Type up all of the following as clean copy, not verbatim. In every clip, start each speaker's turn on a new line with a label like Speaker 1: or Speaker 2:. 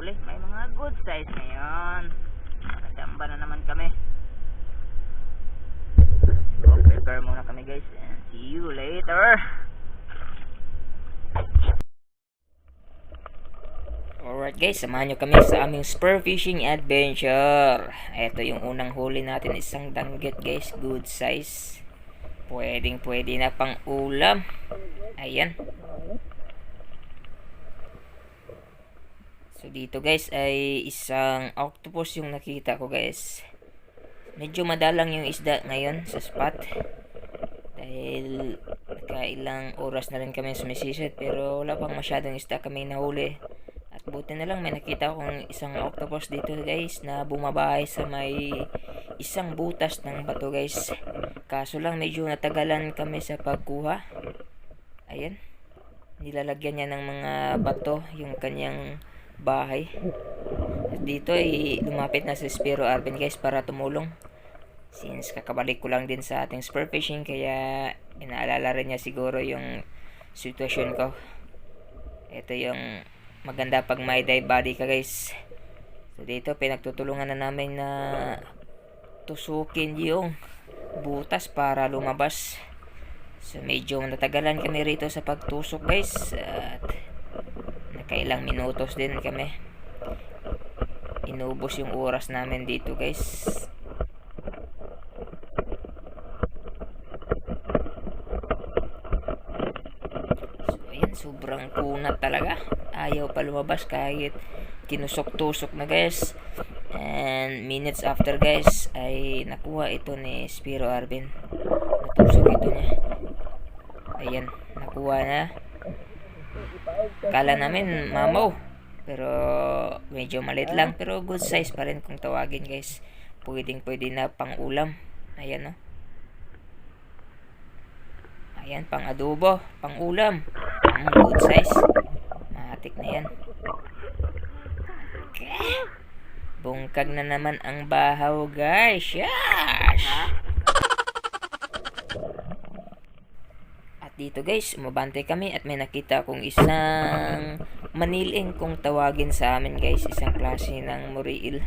Speaker 1: huli. May mga good size ngayon. Nakachamba na naman kami. So, prepare muna kami guys. And see you later. Alright guys, samahan nyo kami sa aming spur fishing adventure. Ito yung unang huli natin, isang danggit guys, good size. Pwedeng pwede na pang ulam. Ayan. So dito guys ay isang octopus yung nakita ko guys. Medyo madalang yung isda ngayon sa spot. Dahil nakailang oras na rin kami sumisisid pero wala pang masyadong isda kami nahuli. At buti na lang may nakita akong isang octopus dito guys na bumabahay sa may isang butas ng bato guys. Kaso lang medyo natagalan kami sa pagkuha. Ayan. Nilalagyan niya ng mga bato yung kanyang bahay. At dito ay lumapit na si Spiro Arvin guys para tumulong. Since kakabalik ko lang din sa ating spur fishing kaya inaalala rin niya siguro yung sitwasyon ko. Ito yung maganda pag may dive body ka guys. So dito pinagtutulungan na namin na tusukin yung butas para lumabas. So medyo natagalan kami rito sa pagtusok guys. At nakailang minutos din kami. Inubos yung oras namin dito guys. So ayan, sobrang kunat talaga. Ayaw pa lumabas kahit tinusok-tusok na guys. And minutes after guys ay nakuha ito ni Spiro Arvin. Natusok ito niya. Ayan, nakuha na. Kala namin mamaw, pero medyo maliit lang, pero good size pa rin kung tawagin guys. Pwedeng pwede na pang ulam. Ayan, no? Ayan, pang adobo, pang ulam. Good size. Matik na yan. Okay. Bungkag na naman ang bahaw guys. Yes! Dito guys, umabante kami at may nakita akong isang maniling kung tawagin sa amin guys, isang klase ng muriil.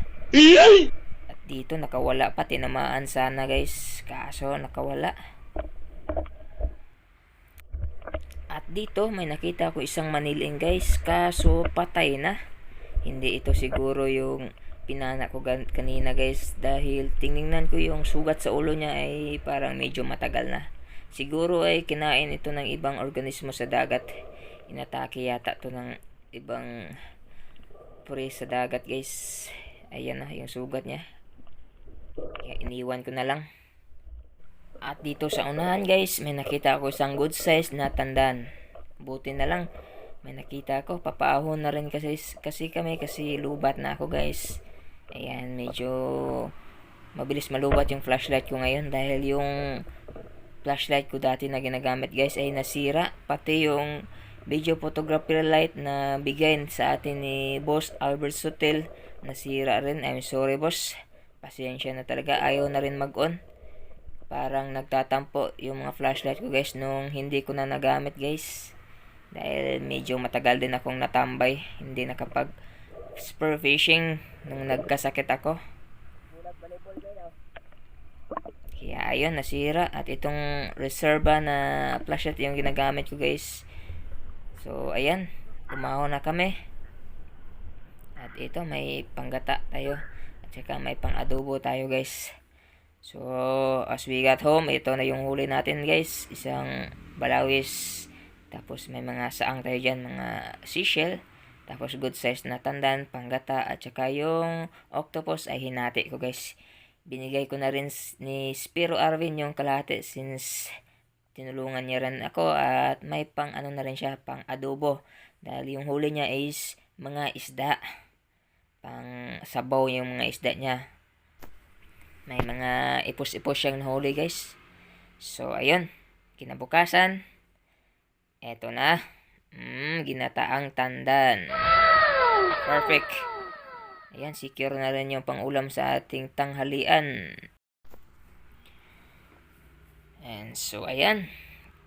Speaker 1: At dito nakawala pa, tinamaan sana guys, kaso nakawala. At dito may nakita ako isang maniling guys, kaso patay na. Hindi ito siguro yung pinana ko kanina guys, dahil tingnan ko yung sugat sa ulo niya ay parang medyo matagal na. Siguro ay kinain ito ng ibang organismo sa dagat. Inatake yata ito ng ibang prey sa dagat guys. Ayan na yung sugat niya. Kaya iniwan ko na lang. At dito sa unahan guys, may nakita ako isang good size na tandan. Buti na lang may nakita ako. Papaahon na rin kasi kami kasi lubat na ako guys. Ayan, medyo mabilis malubat yung flashlight ko ngayon dahil yung flashlight ko dati na ginagamit guys ay nasira. Pati yung video photography light na bigay sa atin ni Boss Albert Sotel nasira rin. I'm sorry boss, pasensya na talaga, ayaw na rin mag-on. Parang nagtatampo yung mga flashlight ko guys nung hindi ko na nagamit guys, dahil medyo matagal din akong natambay, hindi nakapag spur fishing nung nagkasakit ako. Kaya ayun, nasira. At itong reserva na flashlight yung ginagamit ko guys. So ayan, umahon na kami. At ito may panggata tayo, at saka may pang adobo tayo guys. So as we got home, ito na yung huli natin guys. Isang balawis, tapos may mga saang tayo dyan, mga seashell, tapos good size na tandan, panggata, at saka yung octopus ay hinati ko guys. Binigay ko na rin ni Spiro Arvin yung kalahati since tinulungan niya rin ako, at may pang ano na rin siya, pang adobo, dahil yung huli niya is mga isda, pang sabaw yung mga isda niya. May mga ipos-ipos siyang nahuli guys. So ayun, kinabukasan eto na, ginataang tandan. Perfect. Ayan, secure na rin yung pangulam sa ating tanghalian. And so, ayan.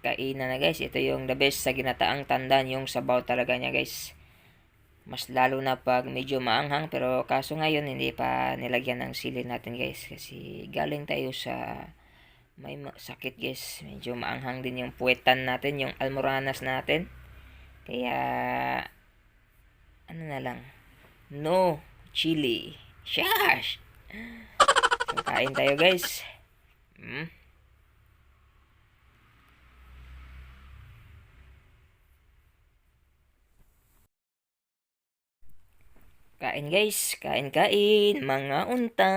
Speaker 1: Kainan na guys. Ito yung the best sa ginataang tandan. Yung sabaw talaga niya guys. Mas lalo na pag medyo maanghang, pero kaso ngayon hindi pa nilagyan ng sili natin guys kasi galing tayo sa may sakit guys. Medyo maanghang din yung puwetan natin, yung almoranas natin. Kaya ano na lang, no chili. Shash! So, kain tayo guys. Kain guys, kain mga unta.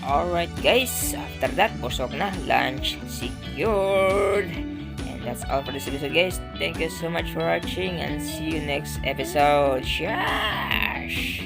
Speaker 1: Alright guys, after that, busog na, lunch secured. And that's all for this episode guys. Thank you so much for watching and see you next episode. Shash!